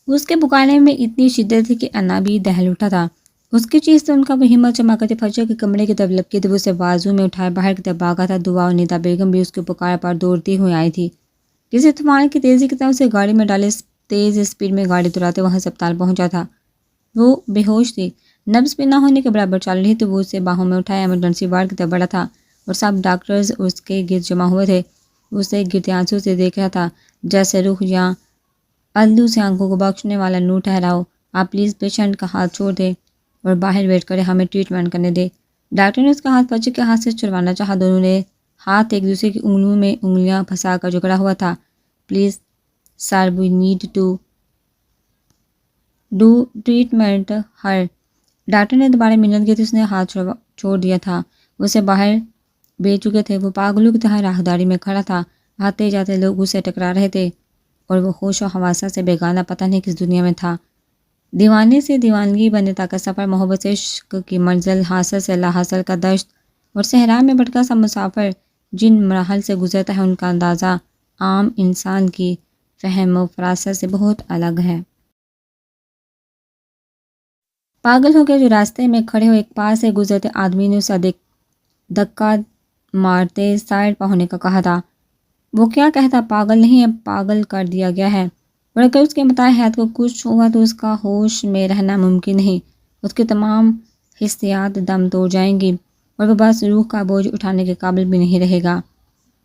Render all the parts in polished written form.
اس کے پکارنے میں اتنی شدت تھی کہ انابی دہل اٹھا تھا۔ اس کی چیز سے ان کا وہ ہمت چما کرتے فجر کے کمرے کی طرف لپکی تھی۔ وہ اسے بازو میں اٹھائے باہر کی طرف بھاگا تھا۔ دعا اور نیتا بیگم بھی اس کے پکار پر دوڑتی ہوئی آئی تھی۔ کسی طوفان کی تیزی کی طرح اسے گاڑی میں ڈالے تیز اسپیڈ میں گاڑی دوڑاتے وہ ہسپتال پہنچا تھا۔ وہ بے ہوش تھی، نبض بھی نہ ہونے کے برابر چل رہی تھی۔ وہ اسے باہوں میں اٹھائے ایمرجنسی وارڈ کی طرف بڑھا تھا اور سب ڈاکٹرز اس کے گرد جمع ہوئے تھے۔ وہ اسے گرتے آنسوں سے دیکھ رہا تھا جیسے روح یا الو سے آنکھوں کو بخشنے والا نور ٹھہراؤ۔ آپ پلیز پیشنٹ کا ہاتھ چھوڑ دیں اور باہر ویٹ کریں، ہمیں ٹریٹمنٹ کرنے دیں۔ ڈاکٹر نے اس کا ہاتھ بچے کے ہاتھ سے چھڑوانا چاہا۔ دونوں نے ہاتھ ایک دوسرے کی انگلیوں میں انگلیاں پھنسا کر جکڑا ہوا تھا۔ Please sir we need to do treatment ہر۔ ڈاکٹر نے دوبارہ منت کی تھی، اس نے ہاتھ چھوڑ دیا تھا۔ وہ اسے باہر بھیج چکے تھے۔ وہ پاگلوں کی طرح راہداری میں کھڑا تھا۔ آتے جاتے لوگ اسے ٹکرا رہے تھے اور وہ ہوش و حواس سے بیگانہ پتہ نہیں کس دنیا میں تھا۔ دیوانے سے دیوانگی بننے تک کا سفر، محبت سے عشق کی منزل، حاصل سے لا حاصل کا دشت اور صحرا میں بھٹکا سا مسافر جن مراحل سے گزرتا ہے ان کا اندازہ عام انسان کی فہم و فراست سے بہت الگ ہے۔ پاگل ہو کے جو راستے میں کھڑے ہوئے ایک پاس سے گزرتے آدمی نے اسے دھکا مارتے سائڈ پر ہونے کا کہا تھا۔ وہ کیا کہتا؟ پاگل نہیں ہے، پاگل کر دیا گیا ہے، اور اگر اس کے متحد کو کچھ ہوا تو اس کا ہوش میں رہنا ممکن نہیں۔ اس کی تمام حسیات دم توڑ جائیں گی اور وہ بس روح کا بوجھ اٹھانے کے قابل بھی نہیں رہے گا۔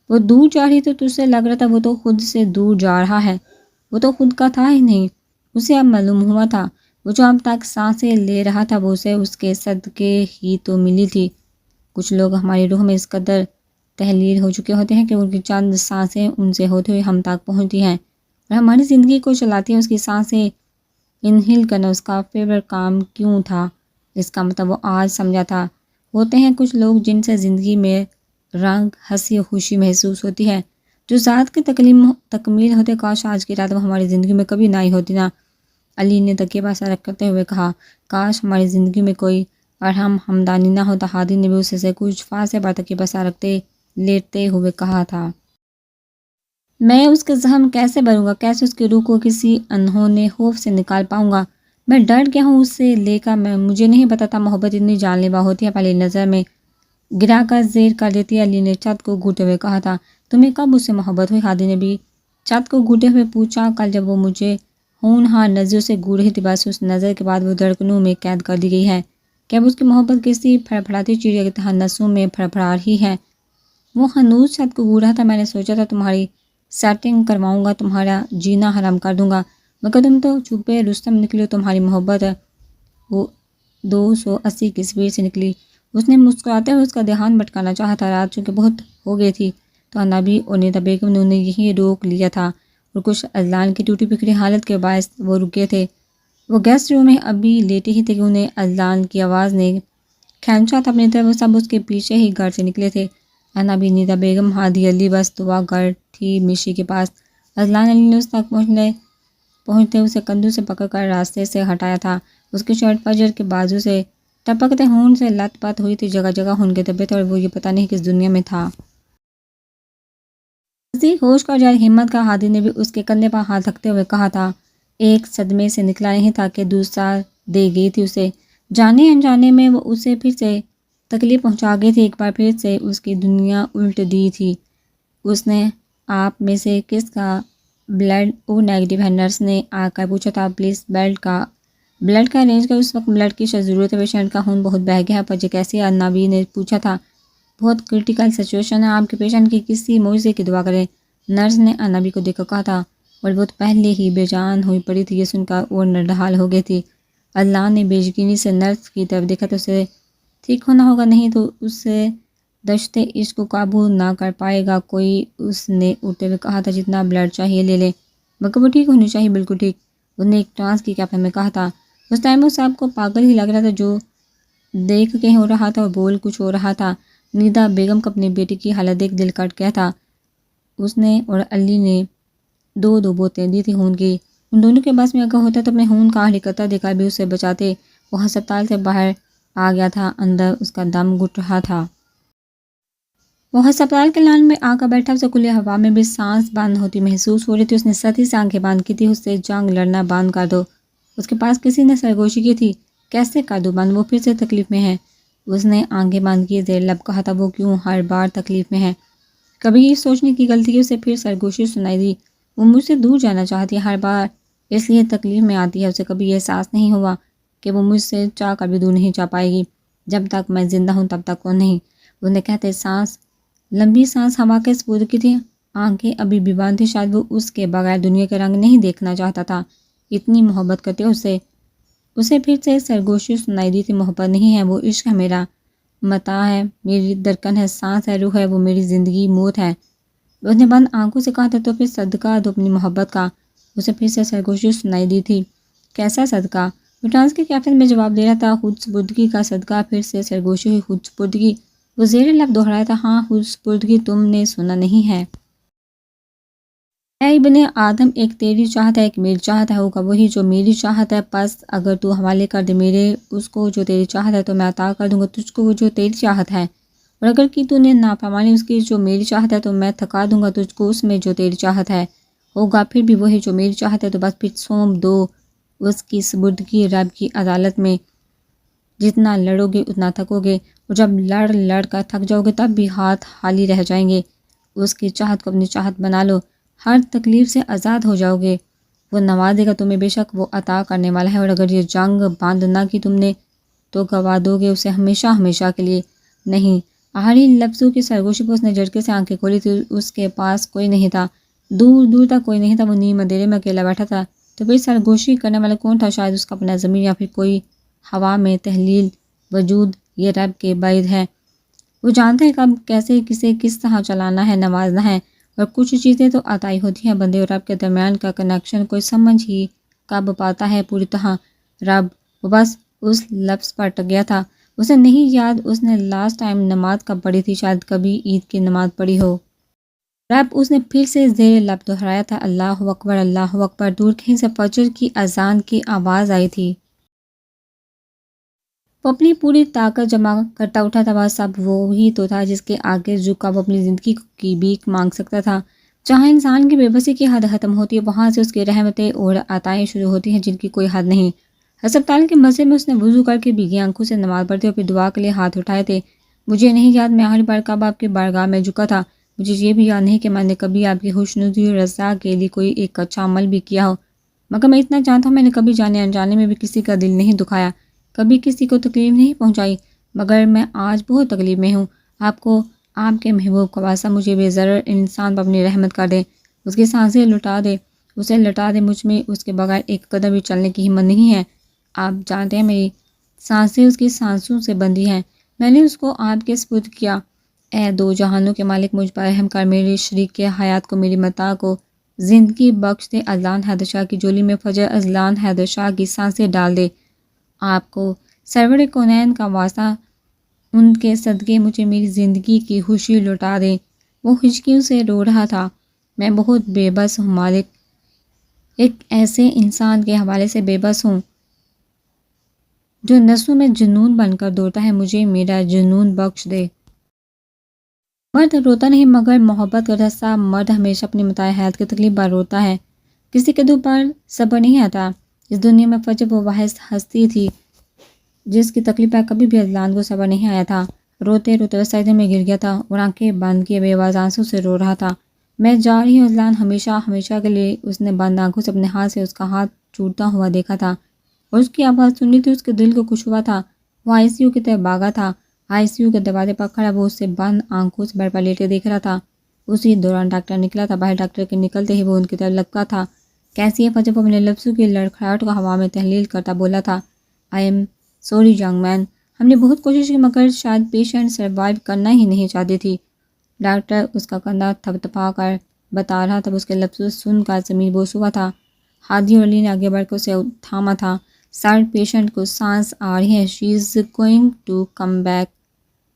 وہ دور جا رہی تو تجھ سے لگ رہا تھا وہ تو خود سے دور جا رہا ہے۔ وہ تو خود کا تھا ہی نہیں، اسے اب معلوم ہوا تھا۔ وہ جو اب تک سانسیں لے رہا تھا وہ اسے اس کے صدقے ہی تو ملی تھی۔ کچھ لوگ ہماری روح میں اس قدر تحلیل ہو چکے ہوتے ہیں کہ ان کی چند سانسیں ان سے ہوتے ہوئے ہم تک پہنچتی ہیں اور ہماری زندگی کو چلاتی ہیں۔ اس کی سانسیں انہیل کرنا اس کا فیورٹ کام کیوں تھا؟ اس کا مطلب وہ آج سمجھا تھا۔ ہوتے ہیں کچھ لوگ جن سے زندگی میں رنگ، ہنسی و خوشی محسوس ہوتی ہے، جو ذات کی تکمیل ہوتے۔ کاش آج کی رات وہ ہماری زندگی میں کبھی نہ آئی ہوتی نا۔ علی نے تکیے پر سر رکھتے ہوئے کہا۔ کاش ہماری زندگی میں کوئی ارحم ہمدانی نہ ہوتا۔ ہادی نے بھی اسے سے کچھ فاصلے پر تکیے پر سر رکھتے لیٹتے ہوئے کہا تھا۔ میں اس کے زخم کیسے بھروں گا؟ کیسے اس کی روح کو کسی انہونے خوف سے نکال پاؤں گا؟ میں ڈر گیا ہوں اس سے لے کر۔ مجھے نہیں پتا تھا محبت اتنی جان لیوا ہوتی ہے، پہلی نظر میں گرا کر زیر کر دیتی ہے۔ علی نے چھت کو گھوٹتے ہوئے کہا تھا۔ تمہیں کب اس سے محبت ہوئی؟ ہادی نے بھی چھت کو گھوٹے ہوئے پوچھا۔ کل جب وہ مجھے ہونہار نظروں سے گھور رہی تھی، بس اس نظر کے بعد وہ دھڑکنوں میں قید کر دی گئی ہے کہ اب اس کی محبت کسی پھڑپھڑاتی چڑیا کی طرح نسوں میں پھڑپھڑا رہی ہے۔ وہ ہنوز چھت کو گھور رہا تھا۔ میں نے سوچا تھا تمہاری سیٹنگ کرواؤں گا، تمہارا جینا حرام کر دوں گا، مگر تم تو چھپے رستم نکلی۔ تمہاری محبت وہ 280 کی سپیڈ سے نکلی۔ اس نے مسکراتے ہوئے اس کا دھیان بھٹکانا چاہا تھا۔ رات چونکہ بہت ہو گئی تھی تو انابی اور نیتا بیگم نے انہیں یہیں روک لیا تھا اور کچھ اذلان کی ٹوٹی پھکڑی حالت کے باعث وہ رکے تھے۔ وہ گیسٹ روم میں ابھی لیٹے ہی تھے کہ انہیں اذلان کی آواز نے کھینچا تھا اپنی طرف۔ وہ سب اس کے پیچھے ہی گھر سے نکلے تھے۔ انابی، نیتا بیگم، ہادی، علی، بس دعا گھر تھی مشی کے پاس۔ اذلان علی نے اس تک پہنچتے اسے کندھوں سے پکڑ کر راستے سے ہٹایا تھا۔ اس کی شرٹ فجر کے بازو سے ٹپکتے خون سے لت پت ہوئی تھی، جگہ جگہ خون کے دھبے تھے اور وہ یہ پتہ نہیں کس دنیا میں تھا۔ ہوش کا جاری ہمت کا ہادی نے بھی اس کے کندھے پر ہاتھ رکھتے ہوئے کہا تھا۔ ایک صدمے سے نکلا نہیں تھا کہ دوسرا دے گئی تھی اسے۔ جانے انجانے میں وہ اسے پھر سے تکلیف پہنچا گئی تھی۔ ایک بار پھر سے اس کی دنیا الٹ دی تھی۔ اس نے آپ میں سے کس کا بلڈ او نیگیٹو ہے؟ نرس نے آ کر پوچھا تھا۔ پلیز بلڈ کا ارینج کر، اس وقت بلڈ کی ضرورت ہے، پیشنٹ کا خون بہت بہہ گیا ہے۔ پر یہ کیسے؟ انابی نے پوچھا تھا۔ بہت کرٹیکل سچویشن ہے، آپ کے پیشنٹ کی کسی معجزے کی دعا کریں، نرس نے انابی کو دیکھ کر کہا تھا، اور وہ تو پہلے ہی بے جان ہوئی پڑی تھی۔ یہ سن کر اور نڈھال ہو گئی تھی۔ اللہ نے بے یقینی سے نرس کی طرف دیکھا تو اسے ٹھیک ہونا ہوگا، نہیں تو اسے دشت عشق کو قابو نہ کر پائے گا کوئی۔ اس نے اٹھتے ہوئے کہا تھا، جتنا بلڈ چاہیے لے لیں، مگر وہ ٹھیک ہونی چاہیے، بالکل ٹھیک۔ انہوں نے ایک ٹرانس کی کیفے میں کہا تھا۔ اس ٹائم وہ سب کو پاگل ہی لگ رہا تھا، جو دیکھ کہیں ہو رہا تھا اور بول کچھ ہو رہا تھا۔ نیتا بیگم کو اپنی بیٹی کی حالت دیکھ دل کٹ گیا تھا۔ اس نے اور علی نے دو بوتلیں دی تھی خون کی۔ ان دونوں کے بس میں اگر ہوتا تو اپنے خون کا آخری قطرہ دے کر بھی اسے بچاتے۔ وہ ہسپتال سے باہر آ گیا تھا، اندر اس کا دم گھٹ رہا تھا۔ وہ ہسپتال کے لان میں آ کر بیٹھا، اسے کھلی ہوا میں بھی سانس بند ہوتی محسوس ہو رہی تھی۔ اس نے سختی سے آنکھیں بند کی تھی۔ اس سے جنگ لڑنا بند کر دو، اس کے پاس کسی نے سرگوشی کی تھی۔ کیسے کر دو بند؟ وہ پھر سے تکلیف میں ہے۔ اس نے آنکھیں بند کی، زیر لب کہا تھا، وہ کیوں ہر بار تکلیف میں ہے؟ کبھی یہ سوچنے کی غلطی کی اسے پھر سرگوشی سنائی دی۔ وہ مجھ سے دور جانا چاہتی ہے، ہر بار اس لیے تکلیف میں آتی ہے۔ اسے کبھی یہ احساس نہیں ہوا کہ وہ مجھ سے چاہ کر بھی دور نہیں جا پائے گی۔ جب تک میں زندہ ہوں تب تک وہ نہیں۔ وہ نے کہتے سانس، لمبی سانس ہوا کے سپرد کی تھی۔ آنکھیں ابھی بھی بند تھی، شاید وہ اس کے بغیر دنیا کے رنگ نہیں دیکھنا چاہتا تھا۔ اتنی محبت کرتے اسے پھر سے سرگوشی سنائی دی تھی۔ محبت نہیں ہے، وہ عشق ہے، میرا متاع ہے، میری درکن ہے، سانس ہے، روح ہے، وہ میری زندگی موت ہے۔ اس نے بند آنکھوں سے کہا تھا، تو پھر صدقہ دو اپنی محبت کا۔ اسے پھر سے سرگوشی سنائی دی تھی۔ کیسا صدقہ؟ وہ ٹرانس کی کیفیت میں جواب دے رہا تھا، خود سپردگی کا صدقہ۔ پھر سے سرگوشی ہوئی، خود سپردگی۔ وہ زیر لب دہرایا تھا، ہاں خود سپردگی، تم نے سنا نہیں ہے؟ اے ابن آدم، ایک تیری چاہت ہے، ایک میری چاہت ہے، ہوگا وہی جو میری چاہت ہے۔ پس اگر تو حوالے کر دے میرے اس کو جو تیری چاہت ہے، تو میں عطا کر دوں گا تجھ کو وہ جو تیری چاہت ہے، اور اگر کی تو نے نافرمانی اس کی جو میری چاہت ہے، تو میں تھکا دوں گا تجھ کو اس میں جو تیری چاہت ہے۔ ہوگا پھر بھی وہی جو میری چاہت ہے، تو بس پھر سونپ دو اس کی سپردگی رب کی عدالت میں۔ جتنا لڑو گے اتنا تھکو گے، اور جب لڑ لڑ کر تھک جاؤ گے تب بھی ہاتھ خالی رہ جائیں گے۔ اس کی چاہت کو اپنی چاہت بنا لو، ہر تکلیف سے آزاد ہو جاؤ گے۔ وہ نوازے گا تمہیں، بے شک وہ عطا کرنے والا ہے، اور اگر یہ جنگ بند نہ کی تم نے تو گوا دو گے اسے ہمیشہ ہمیشہ کے لیے۔ نہیں، آخری لفظوں کی سرگوشی پر اس نے جھٹکے سے آنکھیں کھولی تھی۔ اس کے پاس کوئی نہیں تھا، دور دور تک کوئی نہیں تھا۔ وہ نیم اندھیرے میں اکیلا بیٹھا تھا۔ تو پھر سرگوشی کرنے والا کون تھا؟ شاید اس کا اپنا ضمیر، یا پھر کوئی ہوا میں تحلیل وجود۔ یہ رب کے بعید ہے، وہ جانتا ہے کب کیسے کسے کس طرح چلانا ہے، نوازنا ہے۔ اور کچھ چیزیں تو عطائی ہوتی ہیں، بندے اور رب کے درمیان کا کنیکشن کوئی سمجھ ہی کب پاتا ہے پوری طرح؟ رب۔ وہ بس اس لفظ پر اٹک گیا تھا۔ اسے نہیں یاد اس نے لاسٹ ٹائم نماز کب پڑھی تھی، شاید کبھی عید کی نماز پڑھی ہو۔ رب، اس نے پھر سے زیر لب دہرایا تھا، اللہ اکبر، اللہ اکبر۔ دور کہیں سے فجر کی اذان کی آواز آئی تھی۔ وہ اپنی پوری طاقت جمع کرتا اٹھا تھا، وہ سب وہی تو تھا جس کے آگے جھکا وہ اپنی زندگی کی بھیک مانگ سکتا تھا۔ جہاں انسان کی بے بسی کی حد ختم ہوتی ہے، وہاں سے اس کی رحمتیں اور عطائیں شروع ہوتی ہیں جن کی کوئی حد نہیں۔ ہسپتال کے مزے میں اس نے وضو کر کے بھیگی آنکھوں سے نماز پڑھتے اور پھر دعا کے لیے ہاتھ اٹھائے تھے۔ مجھے نہیں یاد میں آخری بار کب آپ کی بارگاہ میں جھکا تھا۔ مجھے یہ بھی یاد نہیں کہ میں نے کبھی آپ کی خوشنودی اور رضا کے لیے کوئی ایک اچھا عمل بھی کیا ہو، مگر میں اتنا جانتا ہوں میں نے کبھی جانے انجانے میں بھی کسی کا دل نہیں دکھایا، کبھی کسی کو تکلیف نہیں پہنچائی، مگر میں آج بہت تکلیف میں ہوں۔ آپ کو آپ کے محبوب کا واسطہ مجھے بے ضرر انسان پر اپنی رحمت کر دے، اس کی سانسیں لٹا دے، اسے لٹا دے۔ مجھ میں اس کے بغیر ایک قدم بھی چلنے کی ہمت نہیں ہے۔ آپ جانتے ہیں میری سانسیں اس کی سانسوں سے بندھی ہیں۔ میں نے اس کو آپ کے سپرد کیا۔ اے دو جہانوں کے مالک، مجھ پر رحم کر، میری شریک حیات کو، میری متاع کو زندگی بخش دے۔ ازلان حیدر شاہ کی جولی میں فجر ازلان حیدر شاہ کی سانسیں ڈال دے۔ آپ کو سرور کونین کا واسطہ، ان کے صدقے مجھے میری زندگی کی خوشی لوٹا دے۔ وہ ہچکیوں سے رو رہا تھا، میں بہت بے بس ہوں مالک، ایک ایسے انسان کے حوالے سے بے بس ہوں جو نسوں میں جنون بن کر دوڑتا ہے، مجھے میرا جنون بخش دے۔ مرد روتا نہیں مگر محبت کرتا، سا مرد ہمیشہ اپنی متاع حیات کی تکلیف پر روتا ہے، کسی کے دل پر صبر نہیں آتا۔ اس دنیا میں فجر وہ واحد ہستی تھی جس کی تکلیف پر کبھی بھی ازلان کو صبر نہیں آیا تھا۔ روتے روتے وہ سجدے میں گر گیا تھا اور آنکھیں بند کیے بے آواز آنسوں سے رو رہا تھا۔ میں جا رہی ہوں ازلان، ہمیشہ ہمیشہ کے لیے۔ اس نے بند آنکھوں سے اپنے ہاتھ سے اس کا ہاتھ چھوٹتا ہوا دیکھا تھا اور اس کی آواز سنی تھی۔ اس کے دل کو کچھ ہوا تھا، وہ آئی سی یو کی طرف بھاگا تھا۔ آئی سی یو کے دروازے پر کھڑا وہ اسے بند آنکھوں سے بیڈ پر لیٹے دیکھ رہا تھا۔ اسی دوران ڈاکٹر نکلا تھا باہر۔ ڈاکٹر کے نکلتے ہی وہ ان کی طرف لپکا تھا۔ کیسی ہے فجر؟ وہ اپنے لفظوں کی لڑکھڑاہٹ کو ہوا میں تحلیل کرتا بولا تھا، I am sorry young man, ہم نے بہت کوشش کی مگر شاید پیشنٹ سروائیو کرنا ہی نہیں چاہتی تھی۔ ڈاکٹر اس کا کندھا تھپتھپا کر بتا رہا تھا۔ اس کے لفظ سن کر زمین بوس ہوا تھا۔ ہادی اور علی نے آگے بڑھ کر اسے تھاما تھا۔ سر، پیشنٹ کو سانس آ رہی ہے، she is going to come back.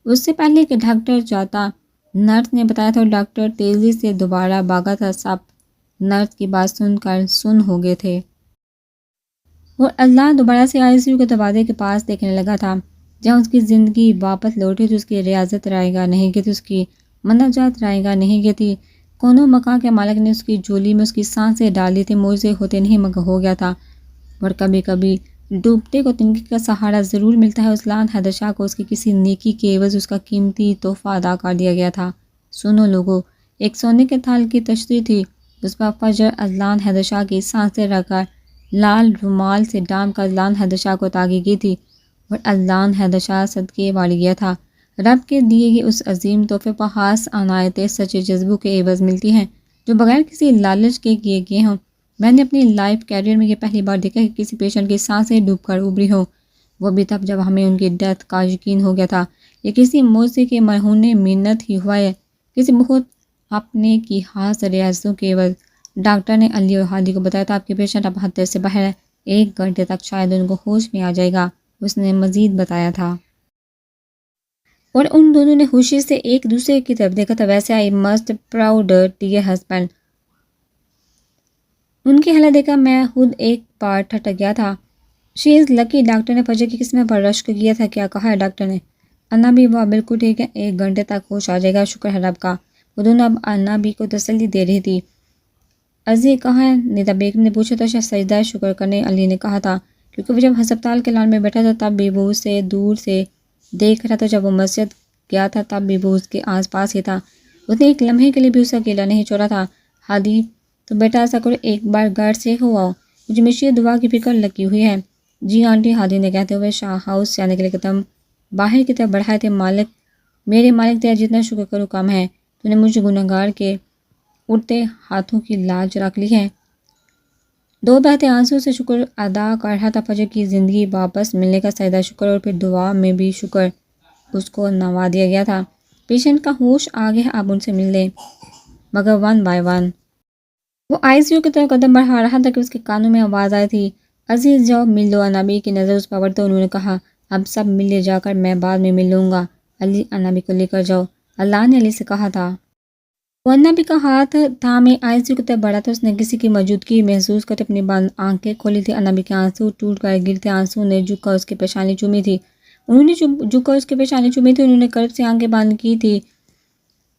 اس سے پہلے کہ ڈاکٹر جاتا، نرس نے بتایا تھا اور ڈاکٹر تیزی سے دوبارہ بھاگا تھا۔ سب نرس کی بات سن کر سن ہو گئے تھے اور اللہ دوبارہ سے آئی سی یو کے دروازے کے پاس دیکھنے لگا تھا جہاں اس کی زندگی واپس لوٹی تھی۔ اس کی ریاضت رائے گاہ نہیں کی تھی، اس کی مناجات رائے گا نہیں گئی تھی. کونوں مکان کے مالک نے اس کی جولی میں اس کی سانسیں ڈال دی تھی. موزے ہوتے نہیں مگر ہو گیا تھا. اور کبھی کبھی ڈوبتے کو تنگی کا سہارا ضرور ملتا ہے. اس لان حیدر شاہ کو اس کی کسی نیکی کے عوض اس کا قیمتی تحفہ ادا کر دیا گیا تھا. سنو لوگو، ایک سونے کے تھال کی تشتری تھی. اس پر فجر اذلان حیدر شاہ کی سانسیں رکھ کر لال رومال سے ڈام کر اذلان حیدر شاہ کو تاکی گئی تھی. اور اذلان حیدر شاہ صدقے والی گیا تھا. رب کے دیے گئے اس عظیم تحفے پر خاص عنایتیں سچے جذبوں کے عوض ملتی ہیں جو بغیر کسی لالچ کے کیے گئے ہوں. میں نے اپنی لائف کیریئر میں یہ پہلی بار دیکھا کہ کسی پیشنٹ کی سانسیں ڈوب کر ابری ہو، وہ بھی تب جب ہمیں ان کی ڈیتھ کا یقین ہو گیا تھا. یہ کسی موزے کے مرہون منت ہی ہوا ہے، کسی بہت اپنے کی خاص ریاضتوں کے عوض. ڈاکٹر نے علی اور ہادی کو بتایا تھا آپ کے پیشنٹ اب خطرے سے باہر ہے، 1 گھنٹے تک شاید ان کو ہوش میں آ جائے گا. اس نے مزید بتایا تھا. اور ان دونوں نے خوشی سے ایک دوسرے کی طرف دیکھا تھا. ویسے I must proud dear husband. ان کی حالت دیکھا میں خود ایک بار ٹھٹک گیا تھا. شی از لکی. ڈاکٹر نے فجر کی قسمیں پر رشک کیا تھا. کیا کہا ہے ڈاکٹر نے؟ انا بھی وہ بالکل ٹھیک ہے، 1 گھنٹے تک ہوش آ جائے گا. شکر ہے رب کا. وہ دونوں اب انا بھی کو تسلی دے رہی تھی. عزی کہاں ہے؟ ندا بیگم نے پوچھا. تو سجدہ شکر کرنے علی نے کہا تھا، کیونکہ وہ جب ہسپتال کے لان میں بیٹھا تھا تب بھی وہ اسے دور سے دیکھ رہا تھا. جب وہ مسجد گیا تھا تب بھی وہ اس کے آس پاس ہی تھا. اس نے ایک لمحے کے لیے بھی اسے اکیلا نہیں چھوڑا تھا. ہادی تو بیٹا ایسا کرو ایک بار گھر سے ہو آؤ، مجھے مشی دعا کی فکر لگی ہوئی ہے. جی آنٹی، ہادی نے کہتے ہوئے شاہ ہاؤس سے آنے کے لیے قدم باہر کی طرف بڑھائے تھے. مالک، میرے مالک تیرا جتنا شکر کرو کم ہے. تو نے مجھے گنہگار کے اٹھتے ہاتھوں کی لاج رکھ لی ہے. 2 بہتے آنسوں سے شکر ادا کر رہا تھا. فجر کی زندگی واپس ملنے کا سجدہ شکر اور پھر دعا میں بھی شکر اس کو نوا دیا گیا تھا. پیشنٹ کا ہوش آ گیا، آپ ان سے مل لیں، مگر 1 بائی 1. وہ آئی سی یو کی طرف قدم بڑھا رہا تھا کہ اس کے کانوں میں آواز آئی تھی، عزیز جاؤ مل لو. انابی کی نظر اس پر پڑتے انہوں نے کہا، اب سب مل لے جا کر، میں بعد میں مل لوں گا. علی، انابی کو لے کر جاؤ، اللہ نے علی سے کہا تھا. وہ انابی کا ہاتھ تھامے آئی سی یو کی طرف بڑھا تھا. اس نے کسی کی موجودگی محسوس کرتے اپنی بند آنکھیں کھولی تھی. انابی کے آنسو ٹوٹ کر گرتے آنسو نے جھک کر اس کی پیشانی چومی تھی. انہوں نے جھک کر اس کی پیشانی چومی تھی. انہوں نے کرب سے آنکھیں بند کی تھی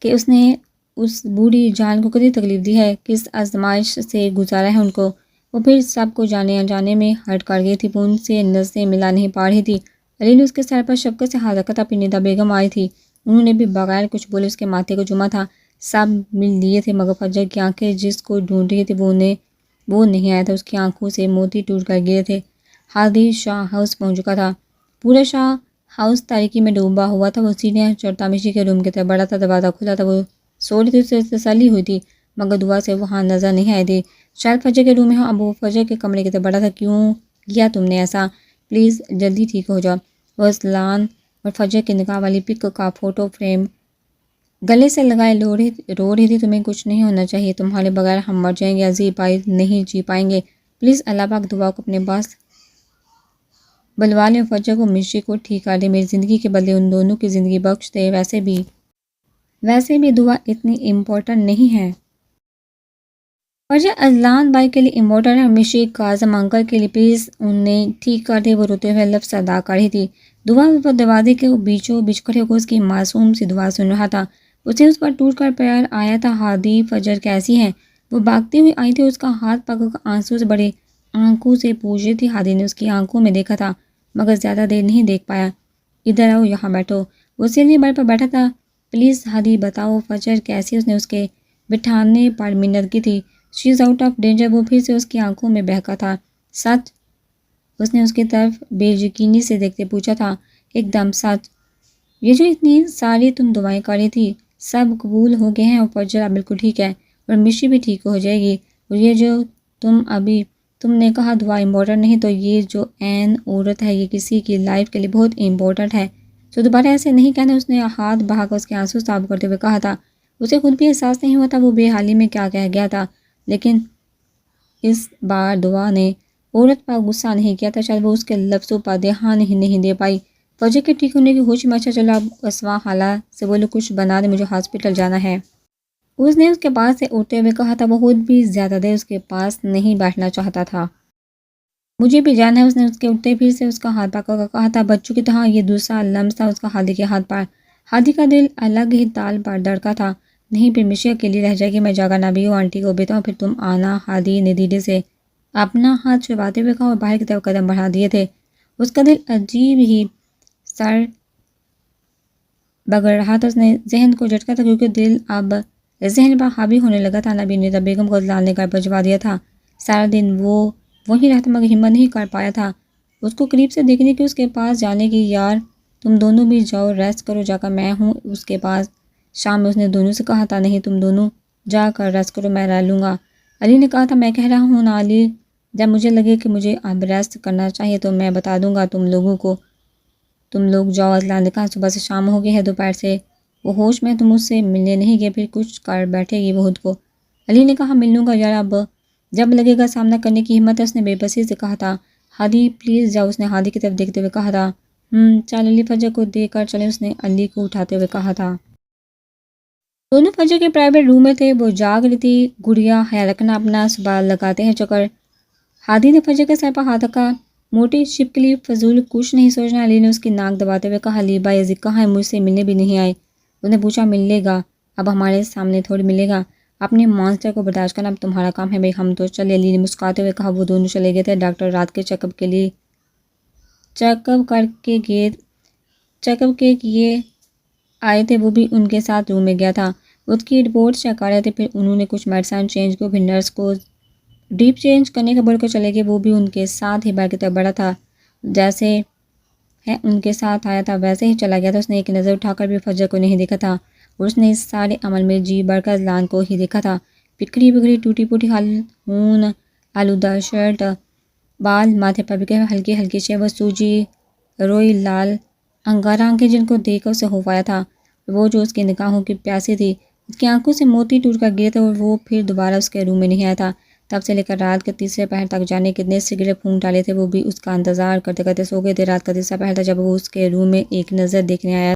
کہ اس نے اس بوڑھی جان کو کتنی تکلیف دی ہے، کس آزمائش سے گزارا ہے ان کو. وہ پھر سب کو جانے انجانے میں ہٹ کر گئی تھی. وہ ان سے نظریں ملا نہیں پا رہی تھی. علی نے اس کے سر پر شفقت سے ہاتھ رکھا تھا. پھر ندا بیگم آئی تھی. انہوں نے بھی بغیر کچھ بولے اس کے ماتھے کو چوما تھا. سب مل لیے تھے مگر فجر کی آنکھیں جس کو ڈھونڈ رہی تھی وہ نہیں آیا تھا. اس کی آنکھوں سے موتی ٹوٹ کر گرے تھے. ہادی شاہ ہاؤس پہنچ چکا تھا. پورا شاہ ہاؤس تاریکی میں ڈوبا ہوا تھا. وہ سیڑھیاں چڑھتا مشی کے روم کی طرف بڑا تھا. دروازہ کھلا تھا. وہ سو رہی تھی، اسے تسلی ہوئی تھی مگر دعا سے وہاں نظر نہیں آئی تھی. شاید فجر کے روم میں ہو. اب وہ فجر کے کمرے کی طرف بڑا تھا. کیوں کیا تم نے ایسا؟ پلیز جلدی ٹھیک ہو جاؤ. وہ اسلان اور فجر کی نکاح والی پک کا فوٹو فریم گلے سے لگائے رو رہی تھی. تمہیں کچھ نہیں ہونا چاہیے، تمہارے بغیر ہم مر جائیں گے. عزیز بھائی نہیں جی پائیں گے. پلیز اللہ پاک دعا کو اپنے پاس بلوا لیں. فجر کو مشی کو ٹھیک کر دے. میری زندگی کے بدلے ان دونوں کی زندگی بخش دے. ویسے بھی دعا اتنی امپورٹنٹ نہیں ہے. فجر اذلان بھائی کے لیے امپورٹنٹ ہے. مشی کاظم انکل کے لیے پلیز انہیں ٹھیک کر دے. وہ روتے ہوئے لفظ ادا کر رہی تھی. دعا پر دروازے کے بیچوں بیچ کھڑے ہو کر اس کی معصوم سی دعا سن رہا تھا. اسے اس پر ٹوٹ کر پیار آیا تھا. ہادی، فجر کیسی ہیں؟ وہ بھاگتی ہوئی آئی تھی. اس کا ہاتھ پکڑ کر آنسو سے بڑے آنکھوں سے پوچھ رہی تھی. ہادی نے اس کی آنکھوں میں دیکھا تھا مگر زیادہ دیر نہیں دیکھ پایا. ادھر آؤ، یہاں بیٹھو. وہ سیڑھی بڑھ پر بیٹھا تھا. پلیز ہادی بتاؤ فجر کیسی؟ اس نے اس کے بٹھانے پر منت کی تھی. شی از آؤٹ آف ڈینجر. وہ پھر سے اس کی آنکھوں میں بہکا تھا. سچ؟ اس نے اس کی طرف بے یقینی سے دیکھتے پوچھا تھا. ایک دم سچ. یہ جو اتنی ساری تم دعائیں کر رہی تھی سب قبول ہو گئے ہیں اور فجر اب بالکل ٹھیک ہے اور مشی بھی ٹھیک ہو جائے گی. اور یہ جو تم نے کہا دعا امپورٹنٹ نہیں، تو یہ جو عین عورت ہے یہ کسی کی لائف کے لیے بہت امپورٹنٹ ہے. تو دوبارہ ایسے نہیں کہنا. اس نے ہاتھ بہا کر اس کے آنسو صاف کرتے ہوئے کہا تھا. اسے خود بھی احساس نہیں ہوا تھا وہ بے حالی میں کیا کہہ گیا تھا، لیکن اس بار دعا نے عورت پر غصہ نہیں کیا تھا. شاید وہ اس کے لفظوں پر دھیان ہی نہیں دے پائی. فجر کے ٹھیک ہونے کی خوشی میں اچھا چلا اب اسوا خالہ سے بولو کچھ بنا دے، مجھے ہاسپٹل جانا ہے. اس نے اس کے پاس سے اٹھتے ہوئے کہا تھا. وہ خود بھی زیادہ دیر اس کے پاس نہیں بیٹھنا چاہتا تھا. مجھے بھی جانا ہے. اس نے اس کے اٹھتے پھر سے اس کا ہاتھ پکڑ کر کہا تھا. بچوں کی طرح یہ دوسرا لمس تھا اس کا ہادی کے ہاتھ پر. ہادی کا دل الگ ہی تال پر دھڑکا تھا۔ نہیں، پھر مشی اکیلی رہ جائے گی، میں جگہ نہ بھی ہوں، آنٹی کو بیتا ہوں، پھر تم آنا۔ ہادی نے دھیرے سے اپنا ہاتھ چھپاتے ہوئے کہا اور باہر کی طرف قدم بڑھا دیے تھے۔ اس کا دل عجیب ہی سر بگڑ رہا تھا۔ اس نے ذہن کو جھٹکا تھا کیونکہ دل اب ذہن پر حاوی ہونے لگا تھا۔ نبی نے بیگم کو لال نے گھر پہنچوا دیا تھا۔ سارا دن وہ وہیں رہتا مگر ہمت نہیں کر پایا تھا اس کو قریب سے دیکھنے کی، اس کے پاس جانے کی۔ یار تم دونوں بھی جاؤ، ریسٹ کرو جا کر، میں ہوں اس کے پاس۔ شام میں اس نے دونوں سے کہا تھا، نہیں تم دونوں جا کر ریسٹ کرو، میں رہ لوں گا۔ علی نے کہا تھا، میں کہہ رہا ہوں نا علی، جب مجھے لگے کہ مجھے اب ریسٹ کرنا چاہیے تو میں بتا دوں گا تم لوگوں کو۔ تم لوگ جاؤ۔ اطلاع نے کہا، صبح سے شام ہو گئی ہے، دوپہر سے وہ ہوش میں، تم اس سے ملنے نہیں گئے، پھر کچھ کر بیٹھے گی وہ خود کو۔ علی نے کہا، مل لوں گا یار، اب جب لگے گا سامنا کرنے کی ہمت ہے۔ اس نے بے بسی سے کہا تھا، ہادی پلیز جاؤ۔ اس نے ہادی کی طرف دیکھتے ہوئے کہا تھا، چل علی فجر کو دے کر چلیں۔ اس نے علی کو اٹھاتے ہوئے کہا تھا۔ دونوں فجر کے پرائیویٹ روم میں تھے، وہ جاگ رہی تھی۔ گڑیا، خیال رکھنا اپنا، صبح لگاتے ہیں چکر۔ ہادی نے فجر کے سر پر ہاتھ رکھا، موٹی چھپکلی، فضول کچھ نہیں سوچنا۔ علی نے اس کی ناک دباتے ہوئے کہا، علی بھائی عزیز کہاں ہے؟ مجھ سے ملنے بھی نہیں آئے۔ اس نے پوچھا، ملے گا، اب ہمارے سامنے تھوڑی ملے گا، اپنے مانسٹر کو برداشت کرنا اب تمہارا کام ہے بھائی، ہم تو چلے۔ علی نے مسکراتے ہوئے کہا۔ وہ دونوں چلے گئے تھے۔ ڈاکٹر رات کے چیک اپ کے کیے آئے تھے، وہ بھی ان کے ساتھ روم میں گیا تھا، اس کی رپورٹ چیک کر رہے تھے۔ پھر انہوں نے کچھ میڈیسن چینج کو، پھر نرس کو ڈیپ چینج کرنے کا بول کر چلے گئے۔ وہ بھی ان کے ساتھ ہی باہر کی طرف بڑھا تھا، جیسے ہے ان کے ساتھ آیا تھا ویسے ہی چلا گیا تھا۔ اس نے ایک نظر اٹھا کر بھی فجر کو نہیں دیکھا تھا اور اس نے اس سارے عمل میں جی بڑھ کر لان کو ہی دیکھا تھا۔ بکھری ٹوٹی پوٹی خون آلودہ شرٹ، بال ماتھے پر بکھرے ہوئے، ہلکی ہلکی شیوہ، سوجی روئی لال انگارہ آنکھیں جن کو دیکھ کر اسے خوف آیا تھا، وہ جو اس کی نگاہوں کی پیاسی تھی۔ اس کی آنکھوں سے موتی ٹوٹ کر گرے تھے اور وہ پھر دوبارہ اس کے روم میں نہیں آیا تھا۔ تب سے لے کر رات کے تیسرے پہر تک جانے کتنے سگریٹ پھونک ڈالے تھے، وہ بھی اس کا انتظار کرتے کرتے سو گئے تھے۔ رات کا تیسرا پہر تھا جب وہ اس کے روم میں ایک نظر دیکھنے آیا